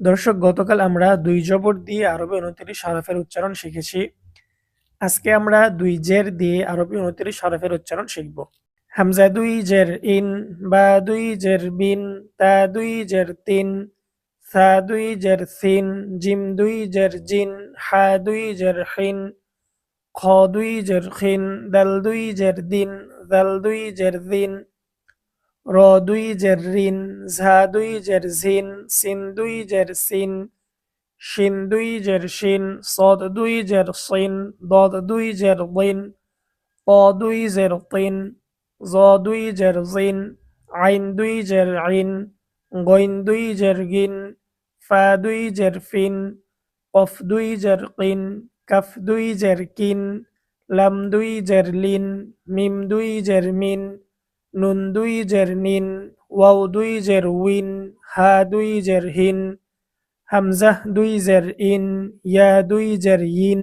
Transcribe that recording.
দর্শক, গতকাল আমরা ২ জবর দিয়ে আরবি ২৯ হরফের উচ্চারণ শিখেছি। আজকে আমরা ২ জের দিয়ে আরবি ২৯ হরফের উচ্চারণ শিখব। হামজা ২ জের ইন, বা ২ জের বিন, তা ২ জের তিন, সা ২ জের সিন, জিম ২ জের জিন, হা ২ জের হিন, খ ২ জের খিন, দাল ২ জের দিন, জাল ২ জের দিন, র ২ জের রিন, ঝা ২ জের ঝিন, সিন ২ জের সিন, শিন ২ জের শিন, সদ ২ জের সিন, দদ ২ জের দিন, ত ২ জের তিন, জ ২ জের জিন, আইন ২ জের আইন, গইন ২ জের গিন, ফা ২ জের ফিন, কফ ২ জের কিন, কাফ ২ জের কিন, লাম ২ জের লিন, মিম ২ জের মিন, নুন ২ জের নিন, ওয়াও ২ জের উইন, হা ২ জের হিন, হামজাহ ২ জের ইন, ইয়া ২ জের ইন।